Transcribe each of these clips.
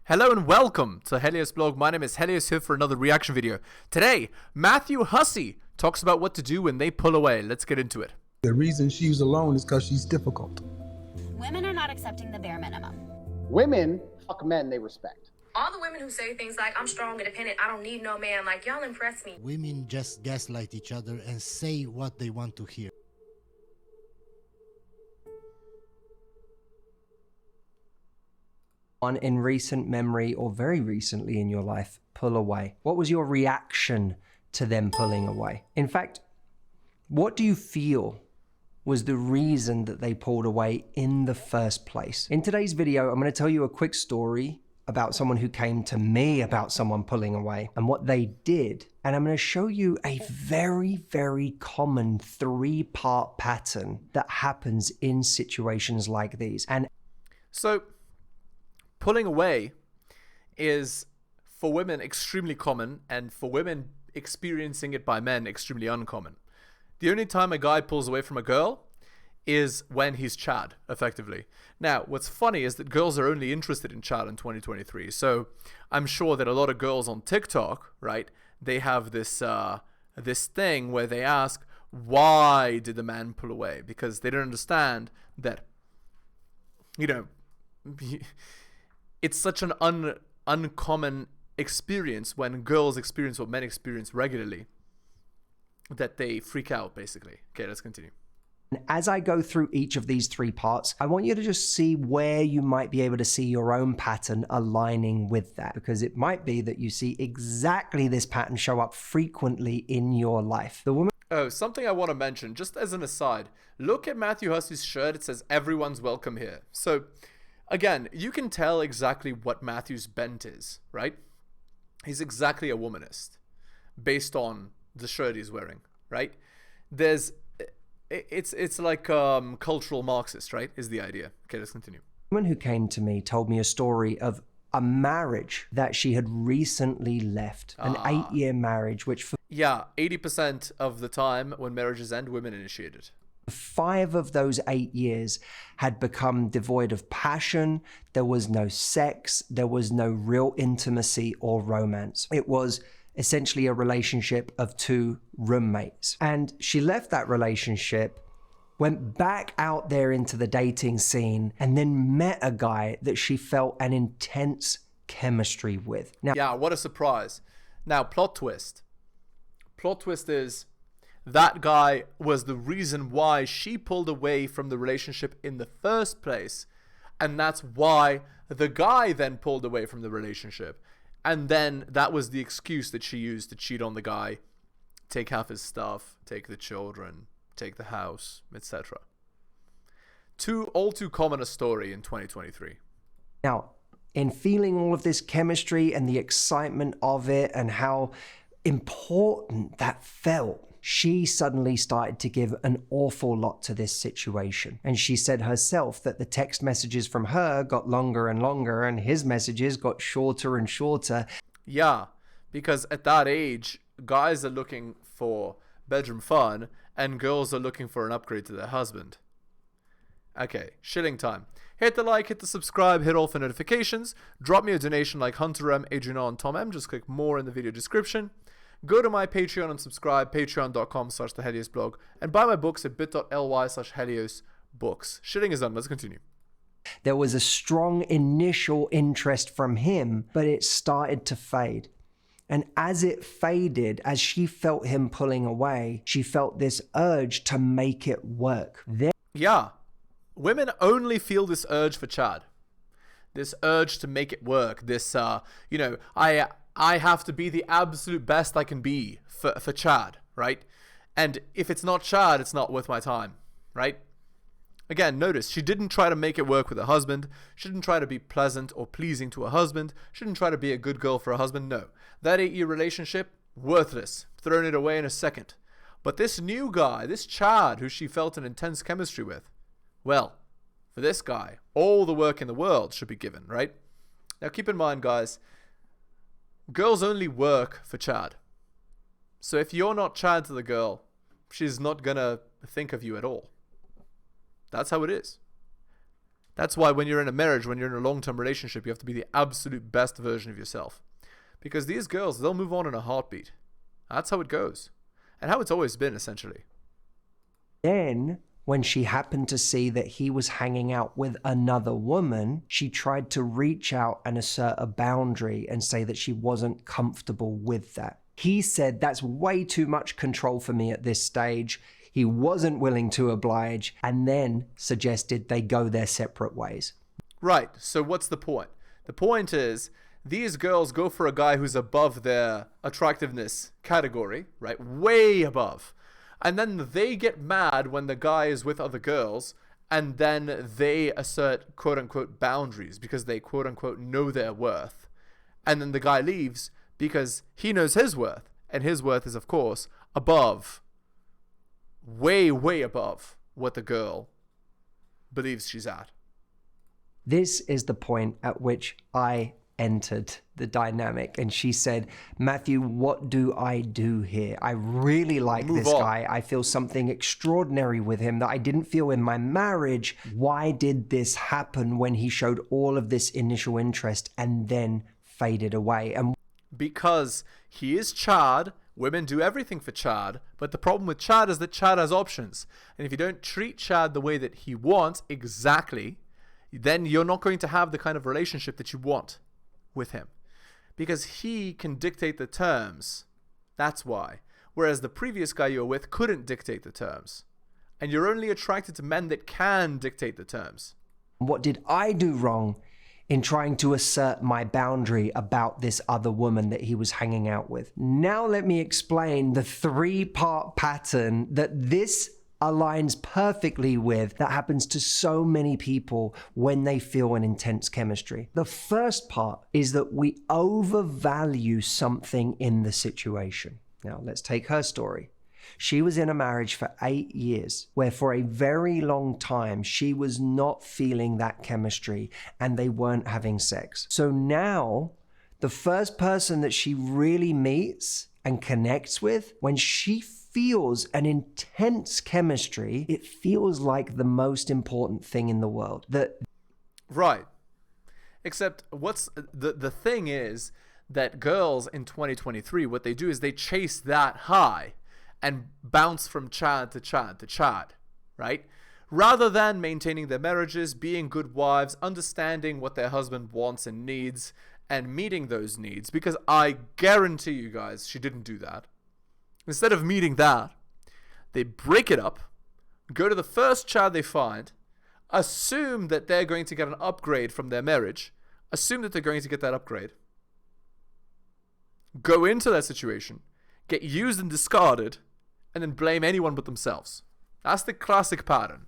Hello and welcome to heliosblog. My name is Helios here for another reaction video. Today, Matthew Hussey talks about what to do when they pull away. Let's get into it. The reason she's alone is because she's difficult. Women are not accepting the bare minimum. Women fuck men they respect. All the women who say things like, I'm strong, independent, I don't need no man, like, y'all impress me. Women just gaslight each other and say what they want to hear. In recent memory or very recently in your life pull away? What was your reaction to them pulling away? In fact, what do you feel was the reason that they pulled away in the first place? In today's video, I'm going to tell you a quick story about someone who came to me about someone pulling away and what they did. And I'm going to show you a very, very common three-part pattern that happens in situations like these. And So, pulling away is, for women, extremely common, and for women experiencing it by men, extremely uncommon. The only time a guy pulls away from a girl is when he's Chad, effectively. Now, what's funny is that girls are only interested in Chad in 2023, so I'm sure that a lot of girls on TikTok, right, they have this this thing where they ask, why did the man pull away? Because they don't understand that, you know, it's such an uncommon experience when girls experience what men experience regularly that they freak out, basically. Okay, let's continue. as I go through each of these three parts, I want you to just see where you might be able to see your own pattern aligning with that, because it might be that you see exactly this pattern show up frequently in your life. The woman. Oh, something I want to mention, just as an aside, look at Matthew Hussey's shirt. It says, "Everyone's welcome here." So, again, you can tell exactly what Matthew's bent is, right? He's exactly a womanist, based on the shirt he's wearing, right? It's like cultural Marxist, right? Is the idea. Okay, let's continue. The woman who came to me told me a story of a marriage that she had recently left, an 8-year marriage, which for Yeah, 80% of the time when marriages end, women initiate it. 5 of those 8 years had become devoid of passion. There was no sex. There was no real intimacy or romance. It was essentially a relationship of 2 roommates. And she left that relationship, went back out there into the dating scene, and then met a guy that she felt an intense chemistry with. Now, Yeah, what a surprise. Now, plot twist. Plot twist is that guy was the reason why she pulled away from the relationship in the first place. And that's why the guy then pulled away from the relationship. And then that was the excuse that she used to cheat on the guy, take half his stuff, take the children, take the house, etc. All too common a story in 2023. Now, in feeling all of this chemistry and the excitement of it and how important that felt, she suddenly started to give an awful lot to this situation. And she said herself that the text messages from her got longer and longer and his messages got shorter and shorter. Yeah, because at that age, guys are looking for bedroom fun and girls are looking for an upgrade to their husband. Okay, shilling time. Hit the like, hit the subscribe, hit all for notifications. Drop me a donation like Hunter M, Adrian and Tom M. Just click more in the video description. Go to my Patreon and subscribe, patreon.com/theheliosblog, and buy my books at bit.ly/heliosbooks. Shitting is done. Let's continue. There was a strong initial interest from him, but it started to fade. And as it faded, as she felt him pulling away, she felt this urge to make it work. Yeah, women only feel this urge for Chad. This urge to make it work. This, you know, I have to be the absolute best I can be for Chad, right? And if it's not Chad, it's not worth my time, right? Again, notice, she didn't try to make it work with her husband. She didn't try to be pleasant or pleasing to her husband. She didn't try to be a good girl for her husband. No. That 8-year relationship, worthless. Thrown it away in a second. But this new guy, this Chad, who she felt an intense chemistry with, well, for this guy, all the work in the world should be given, right? Now keep in mind, guys, girls only work for Chad. So if you're not Chad to the girl, she's not gonna think of you at all. That's how it is. That's why when you're in a marriage, when you're in a long-term relationship, you have to be the absolute best version of yourself. Because these girls, they'll move on in a heartbeat. That's how it goes. And how it's always been, essentially. Then, when she happened to see that he was hanging out with another woman, she tried to reach out and assert a boundary and say that she wasn't comfortable with that. He said, that's way too much control for me at this stage. He wasn't willing to oblige, and then suggested they go their separate ways. Right. So what's the point? The point is, these girls go for a guy who's above their attractiveness category, right? Way above. And then they get mad when the guy is with other girls, and then they assert quote-unquote boundaries because they quote-unquote know their worth. And then the guy leaves because he knows his worth, and his worth is, of course, above, way, way above what the girl believes she's at. This is the point at which I entered the dynamic, and she said, Matthew, what do I do here? I really like this guy. I feel something extraordinary with him that I didn't feel in my marriage. Why did this happen when he showed all of this initial interest and then faded away? And because he is Chad. Women do everything for Chad, but the problem with Chad is that Chad has options. And if you don't treat Chad the way that he wants exactly, then you're not going to have the kind of relationship that you want with him. Because he can dictate the terms. That's why. Whereas the previous guy you were with couldn't dictate the terms. And you're only attracted to men that can dictate the terms. what did I do wrong in trying to assert my boundary about this other woman that he was hanging out with? Now let me explain the three-part pattern that this aligns perfectly with that happens to so many people when they feel an intense chemistry. The first part is that we overvalue something in the situation. Now let's take her story. She was in a marriage for 8 years where for a very long time she was not feeling that chemistry and they weren't having sex. So now the first person that she really meets and connects with, when she feels an intense chemistry, it feels like the most important thing in the world. Right. Except what's the thing is that girls in 2023, what they do is they chase that high and bounce from Chad to Chad to Chad, right? Rather than maintaining their marriages, being good wives, understanding what their husband wants and needs, and meeting those needs. Because I guarantee you guys, she didn't do that. Instead of meeting that, they break it up, go to the first Chad they find, assume that they're going to get an upgrade from their marriage, assume that they're going to get that upgrade, go into that situation, get used and discarded, and then blame anyone but themselves. That's the classic pattern.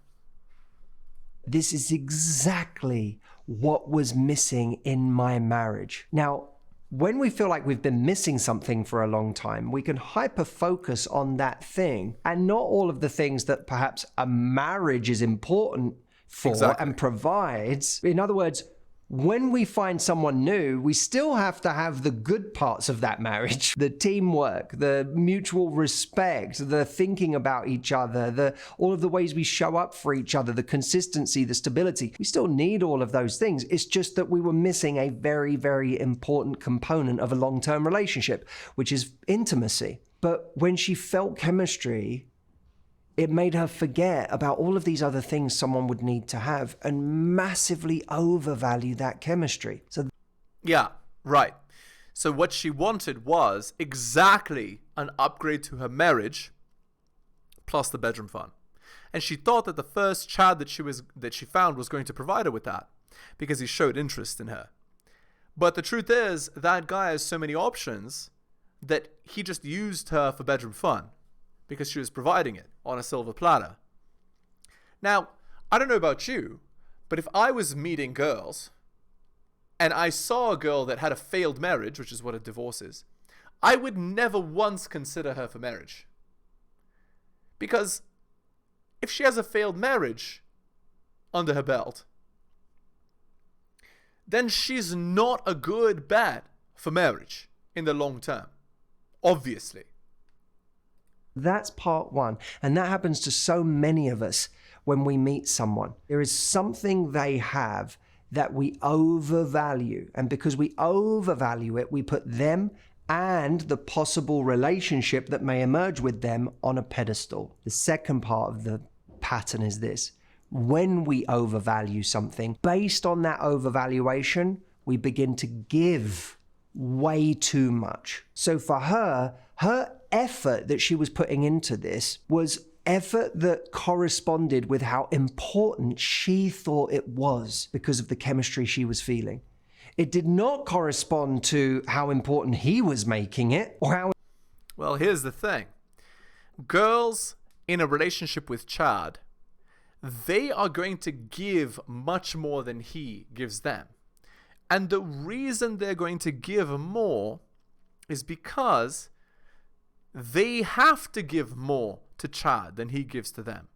This is exactly what was missing in my marriage. Now, when we feel like we've been missing something for a long time, we can hyper-focus on that thing and not all of the things that perhaps a marriage is important for and provides. In other words, when we find someone new, we still have to have the good parts of that marriage, the teamwork, the mutual respect, the thinking about each other, all of the ways we show up for each other, the consistency, the stability. We still need all of those things. It's just that we were missing a very, very important component of a long-term relationship, which is intimacy. But when she felt chemistry, it made her forget about all of these other things someone would need to have and massively overvalue that chemistry. Yeah, right. So what she wanted was exactly an upgrade to her marriage plus the bedroom fun. And she thought that the first Chad that she found was going to provide her with that because he showed interest in her. But the truth is that guy has so many options that he just used her for bedroom fun, because she was providing it on a silver platter. Now, I don't know about you, but if I was meeting girls and I saw a girl that had a failed marriage, which is what a divorce is, I would never once consider her for marriage. Because if she has a failed marriage under her belt, then she's not a good bet for marriage in the long term, obviously. That's part one. And that happens to so many of us when we meet someone. There is something they have that we overvalue. And because we overvalue it, we put them and the possible relationship that may emerge with them on a pedestal. The second part of the pattern is this. When we overvalue something, based on that overvaluation, we begin to give way too much. So for her effort that she was putting into this was effort that corresponded with how important she thought it was because of the chemistry she was feeling. It did not correspond to how important he was making it or how... Well, here's the thing. Girls in a relationship with Chad, they are going to give much more than he gives them. And the reason they're going to give more is because they have to give more to Chad than he gives to them.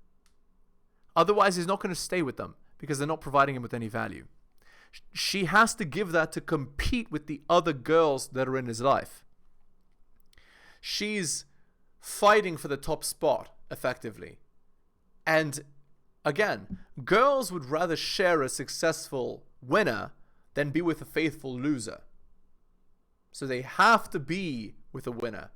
Otherwise, he's not going to stay with them because they're not providing him with any value. She has to give that to compete with the other girls that are in his life. She's fighting for the top spot, effectively. And again, girls would rather share a successful winner than be with a faithful loser. So they have to be with a winner,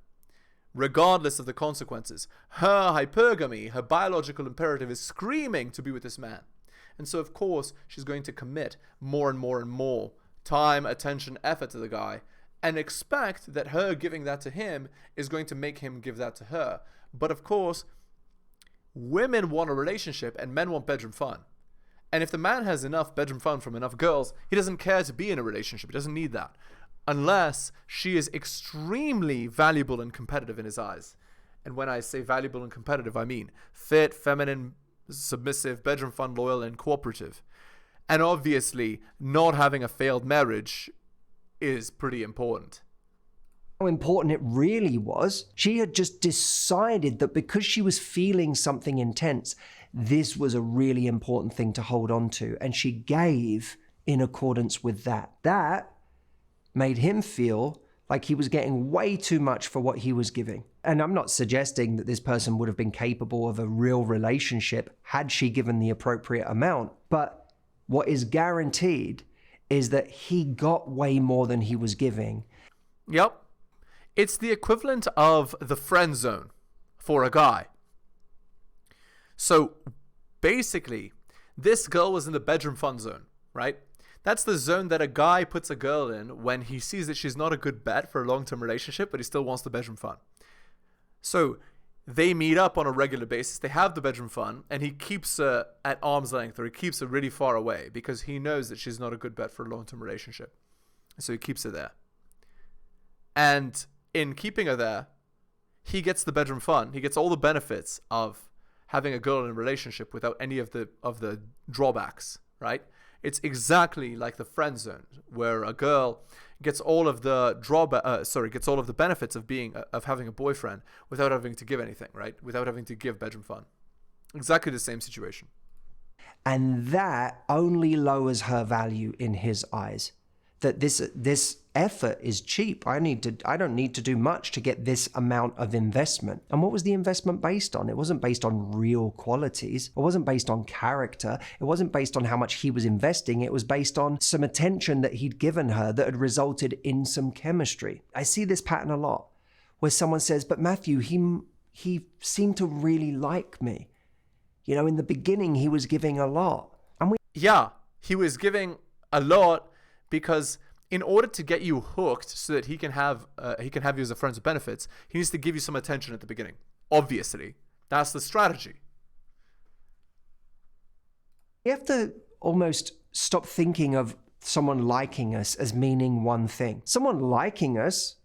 regardless of the consequences. Her hypergamy, her biological imperative, is screaming to be with this man. And so, of course, she's going to commit more and more and more time, attention, effort to the guy, and expect that her giving that to him is going to make him give that to her. But of course, women want a relationship and men want bedroom fun. And if the man has enough bedroom fun from enough girls, he doesn't care to be in a relationship. He doesn't need that. Unless she is extremely valuable and competitive in his eyes. And when I say valuable and competitive, I mean fit, feminine, submissive, bedroom fun, loyal, and cooperative. And obviously, not having a failed marriage is pretty important. How important it really was. She had just decided that because she was feeling something intense, this was a really important thing to hold on to. And she gave in accordance with that. That made him feel like he was getting way too much for what he was giving. And I'm not suggesting that this person would have been capable of a real relationship had she given the appropriate amount. But what is guaranteed is that he got way more than he was giving. Yep. It's the equivalent of the friend zone for a guy. So basically, this girl was in the bedroom fun zone, right? That's the zone that a guy puts a girl in when he sees that she's not a good bet for a long-term relationship, but he still wants the bedroom fun. So they meet up on a regular basis. They have the bedroom fun, and he keeps her at arm's length, or he keeps her really far away because he knows that she's not a good bet for a long-term relationship. So he keeps her there. And in keeping her there, he gets the bedroom fun. He gets all the benefits of having a girl in a relationship without any of the drawbacks, right? It's exactly like the friend zone, where a girl gets all of the gets all of the benefits of having a boyfriend without having to give anything, right? Without having to give bedroom fun. Exactly the same situation. And that only lowers her value in his eyes. That this effort is cheap. I don't need to do much to get this amount of investment. And what was the investment based on? It wasn't based on real qualities. It wasn't based on character. It wasn't based on how much he was investing. It was based on some attention that he'd given her that had resulted in some chemistry. I see this pattern a lot, where someone says, but Matthew, he seemed to really like me. You know, in the beginning, he was giving a lot. Yeah, he was giving a lot, because in order to get you hooked so that he can have you as a friend with benefits, he needs to give you some attention at the beginning. Obviously, that's the strategy. You have to almost stop thinking of someone liking us as meaning one thing. Someone liking us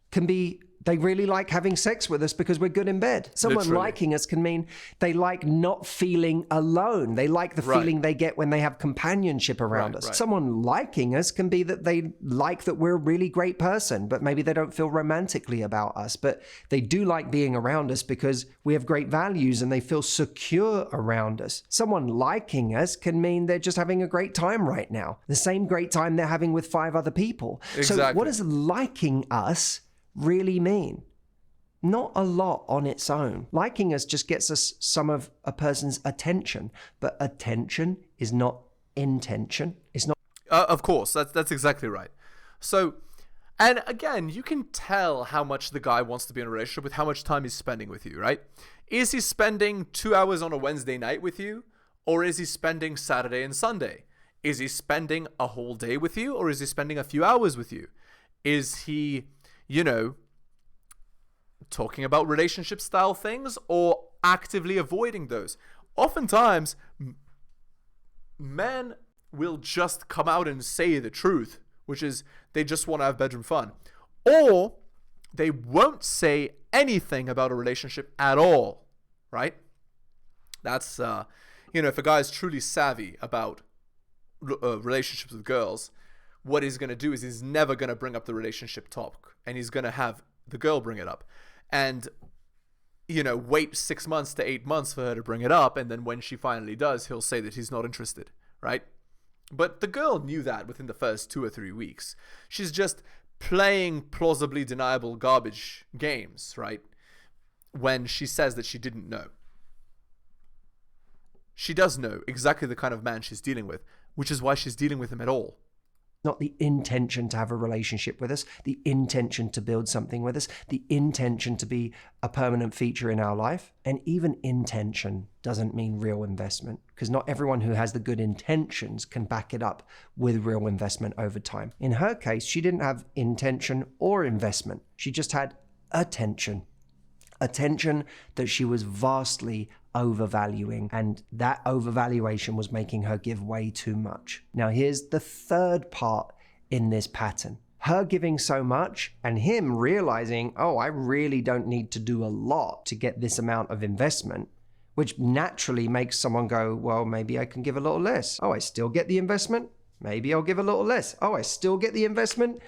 can be they really like having sex with us because we're good in bed. Someone Literally. liking us can mean they like not feeling alone. They like the feeling they get when they have companionship around us. Right. Someone liking us can be that they like that we're a really great person, but maybe they don't feel romantically about us. But they do like being around us because we have great values and they feel secure around us. Someone liking us can mean they're just having a great time right now. The same great time they're having with 5 other people. Exactly. So what does liking us really mean? Not a lot on its own. Liking us just gets us some of a person's attention, but attention is not intention. It's not. Of course, that's exactly right. So, and again, you can tell how much the guy wants to be in a relationship with how much time he's spending with you, right? Is he spending 2 hours on a Wednesday night with you, or is he spending Saturday and Sunday? Is he spending a whole day with you, or is he spending a few hours with you? Is he, talking about relationship style things or actively avoiding those? Oftentimes, men will just come out and say the truth, which is they just want to have bedroom fun. Or they won't say anything about a relationship at all, right? That's, if a guy is truly savvy about relationships with girls, what he's going to do is he's never going to bring up the relationship topic, and he's going to have the girl bring it up. And, wait 6 months to 8 months for her to bring it up. And then when she finally does, he'll say that he's not interested, right? But the girl knew that within the first 2 or 3 weeks. She's just playing plausibly deniable garbage games, right? When she says that she didn't know. She does know exactly the kind of man she's dealing with, which is why she's dealing with him at all. Not the intention to have a relationship with us, the intention to build something with us, the intention to be a permanent feature in our life. And even intention doesn't mean real investment, because not everyone who has the good intentions can back it up with real investment over time. In her case, she didn't have intention or investment. She just had attention. Attention that she was vastly overvaluing, and that overvaluation was making her give way too much. Now here's the third part in this pattern. Her giving so much and him realizing, oh, I really don't need to do a lot to get this amount of investment, which naturally makes someone go, well, maybe I can give a little less. Oh, I still get the investment. Maybe I'll give a little less. Oh, I still get the investment.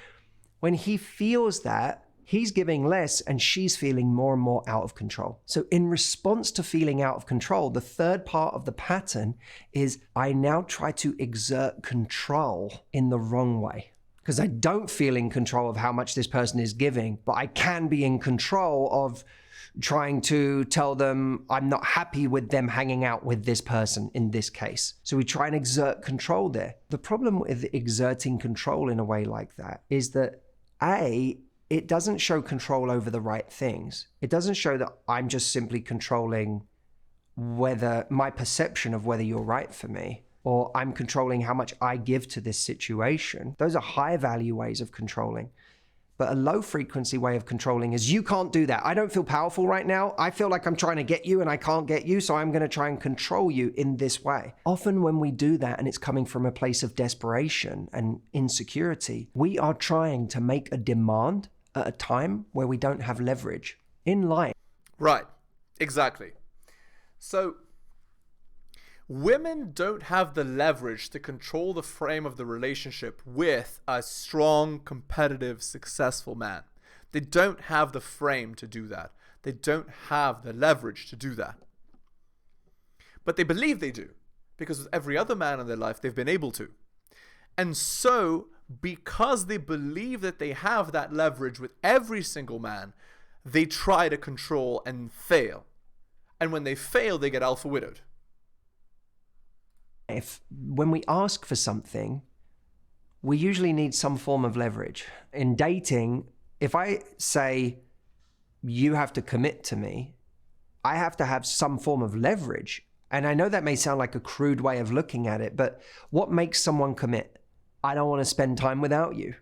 When he feels that, he's giving less and she's feeling more and more out of control. So in response to feeling out of control, the third part of the pattern is I now try to exert control in the wrong way. Because I don't feel in control of how much this person is giving, but I can be in control of trying to tell them I'm not happy with them hanging out with this person in this case. So we try and exert control there. The problem with exerting control in a way like that is that it doesn't show control over the right things. It doesn't show that I'm just simply controlling whether my perception of whether you're right for me, or I'm controlling how much I give to this situation. Those are high value ways of controlling. But a low frequency way of controlling is you can't do that. I don't feel powerful right now. I feel like I'm trying to get you and I can't get you, so I'm going to try and control you in this way. Often when we do that and it's coming from a place of desperation and insecurity, we are trying to make a demand at a time where we don't have leverage in life. Right, exactly. So women don't have the leverage to control the frame of the relationship with a strong, competitive, successful man. They don't have the frame to do that. They don't have the leverage to do that. But they believe they do, because with every other man in their life, they've been able to. And so, because they believe that they have that leverage with every single man, they try to control and fail. And when they fail, they get alpha widowed. When we ask for something, we usually need some form of leverage. In dating, if I say, you have to commit to me, I have to have some form of leverage. And I know that may sound like a crude way of looking at it, but what makes someone commit? I don't want to spend time without you.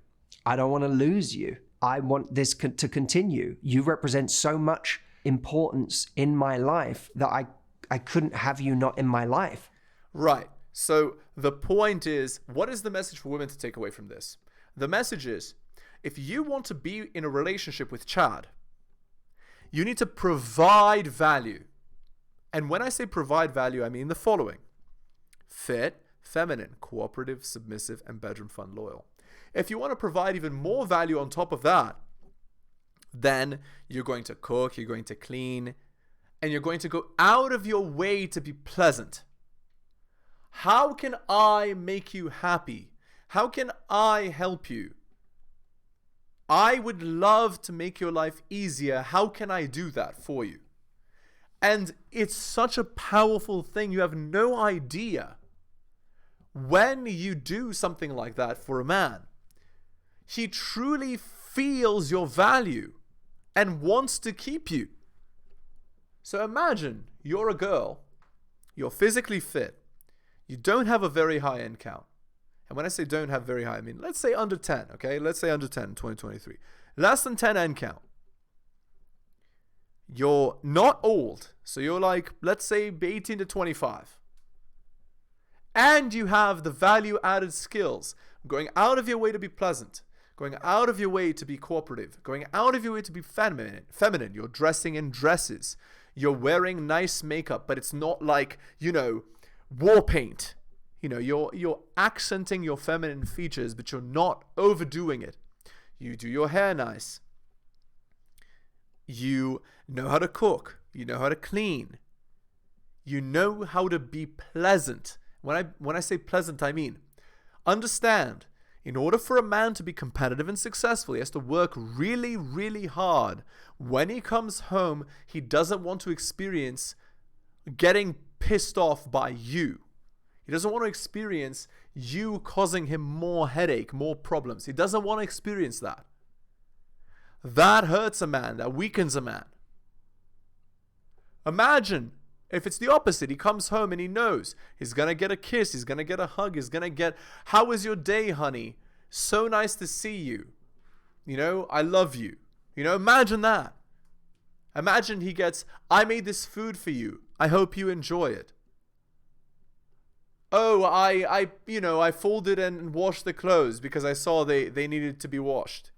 I don't want to lose you. I want this to continue. You represent so much importance in my life that I couldn't have you not in my life. Right. So the point is, what is the message for women to take away from this? The message is, if you want to be in a relationship with Chad, you need to provide value. And when I say provide value, I mean the following: fit, feminine, cooperative, submissive, and bedroom fun loyal. If you want to provide even more value on top of that, then you're going to cook, you're going to clean, and you're going to go out of your way to be pleasant. How can I make you happy? How can I help you? I would love to make your life easier. How can I do that for you? And it's such a powerful thing. You have no idea. When you do something like that for a man, he truly feels your value and wants to keep you. So imagine you're a girl, you're physically fit, you don't have a very high end count. And when I say don't have very high, I mean, let's say under 10, okay? Let's say under 10 in 2023. Less than 10 end count. You're not old, so you're like, let's say 18 to 25. And you have the value-added skills, going out of your way to be pleasant, going out of your way to be cooperative, going out of your way to be feminine. You're dressing in dresses. You're wearing nice makeup, but it's not like, war paint. You're accenting your feminine features, but you're not overdoing it. You do your hair nice. You know how to cook. You know how to clean. You know how to be pleasant. When I say pleasant, I mean, understand, in order for a man to be competitive and successful, he has to work really, really hard. When he comes home, he doesn't want to experience getting pissed off by you. He doesn't want to experience you causing him more headache, more problems. He doesn't want to experience that. That hurts a man. That weakens a man. Imagine if it's the opposite. He comes home and he knows he's going to get a kiss. He's going to get a hug. He's going to get, "How was your day, honey? So nice to see you. I love you." Imagine that. Imagine he gets, "I made this food for you. I hope you enjoy it." "Oh, I folded and washed the clothes because I saw they needed to be washed,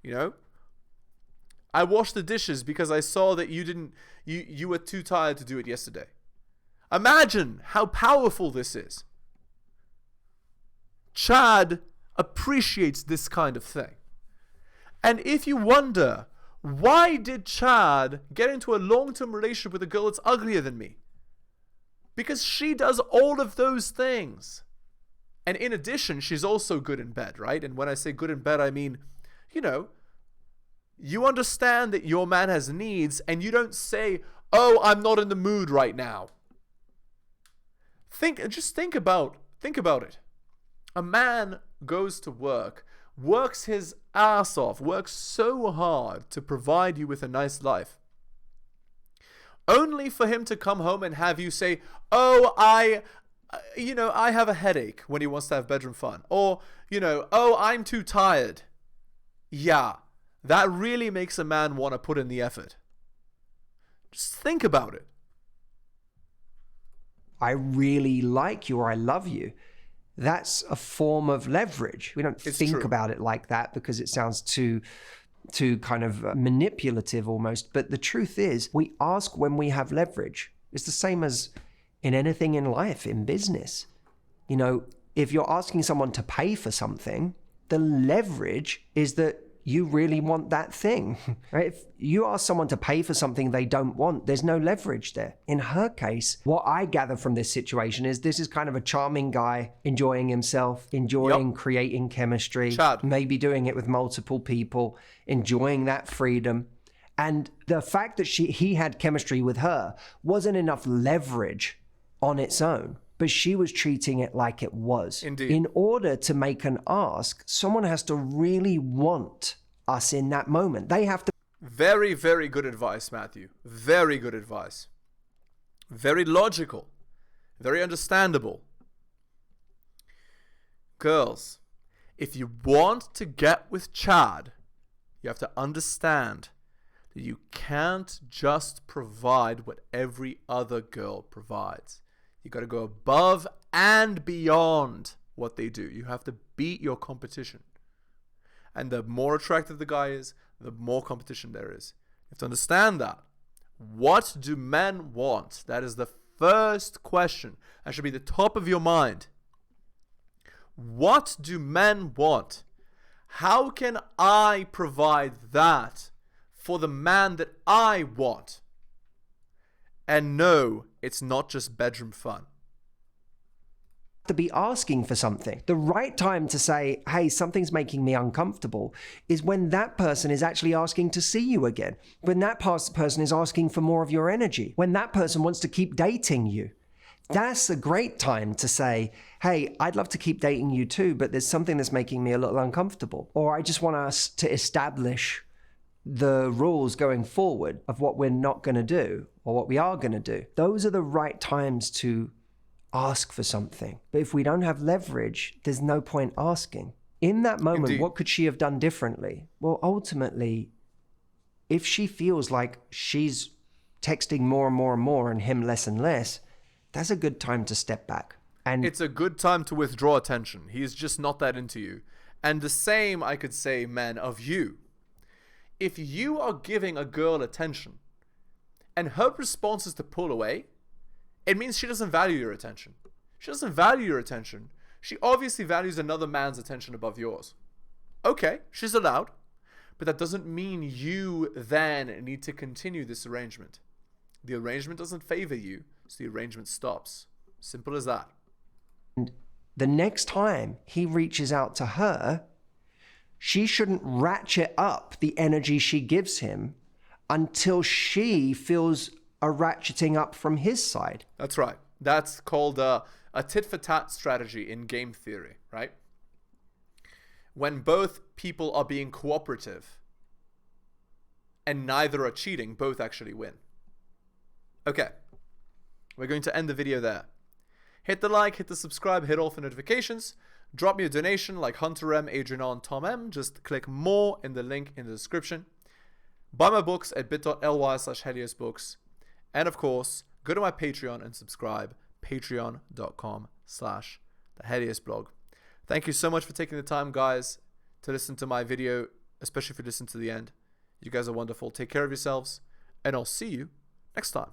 I washed the dishes because I saw that you were too tired to do it yesterday." Imagine how powerful this is. Chad appreciates this kind of thing. And if you wonder, why did Chad get into a long-term relationship with a girl that's uglier than me? Because she does all of those things. And in addition, she's also good in bed, right? And when I say good in bed, I mean, you understand that your man has needs and you don't say, "Oh, I'm not in the mood right now." Just think about it. A man goes to work, works his ass off, works so hard to provide you with a nice life, only for him to come home and have you say, "Oh, I have a headache," when he wants to have bedroom fun. Or, "Oh, I'm too tired." Yeah, that really makes a man want to put in the effort. Just think about it. "I really like you," or "I love you." That's a form of leverage. We don't think true. about it like that because it sounds too kind of manipulative almost. But the truth is, we ask when we have leverage. It's the same as in anything in life, in business. If you're asking someone to pay for something, the leverage is that you really want that thing, right? If you ask someone to pay for something they don't want, there's no leverage there. In her case, what I gather from this situation is this is kind of a charming guy enjoying himself, enjoying creating chemistry, Chad. maybe doing it with multiple people, enjoying that freedom. And the fact that he had chemistry with her wasn't enough leverage on its own, but she was treating it like it was. Indeed. In order to make an ask, someone has to really want us in that moment. They have to. Very, very good advice, Matthew. Very good advice. Very logical. Very understandable. Girls, if you want to get with Chad, you have to understand that you can't just provide what every other girl provides. You got to go above and beyond what they do. You have to beat your competition. And the more attractive the guy is, the more competition there is. You have to understand that. What do men want? That is the first question. That should be the top of your mind. What do men want? How can I provide that for the man that I want? And no, it's not just bedroom fun. to be asking for something. The right time to say, hey, something's making me uncomfortable, is when that person is actually asking to see you again. When that person is asking for more of your energy. When that person wants to keep dating you. That's a great time to say, hey, I'd love to keep dating you too, but there's something that's making me a little uncomfortable. Or I just want us to establish the rules going forward of what we're not going to do or what we are going to do. Those are the right times to ask for something. But if we don't have leverage, there's no point asking. In that moment, Indeed. what could she have done differently? Well, ultimately, if she feels like she's texting more and more and more and him less and less, that's a good time to step back. And It's a good time to withdraw attention. He's just not that into you. And the same, I could say, men, of you. If you are giving a girl attention and her response is to pull away, it means she doesn't value your attention. She doesn't value your attention. She obviously values another man's attention above yours. Okay, she's allowed. But that doesn't mean you then need to continue this arrangement. The arrangement doesn't favor you, so the arrangement stops. Simple as that. the next time he reaches out to her, she shouldn't ratchet up the energy she gives him until she feels a ratcheting up from his side. That's right. That's called a tit-for-tat strategy in game theory, right? When both people are being cooperative and neither are cheating, both actually win. Okay, we're going to end the video there. Hit the like, hit the subscribe, hit all the notifications. Drop me a donation like Hunter M, Adrian on, Tom M. Just click more in the link in the description. Buy my books at bit.ly/heliosbooks. And of course, go to my Patreon and subscribe. Patreon.com/theheliosblog. Thank you so much for taking the time, guys, to listen to my video, especially if you listen to the end. You guys are wonderful. Take care of yourselves, and I'll see you next time.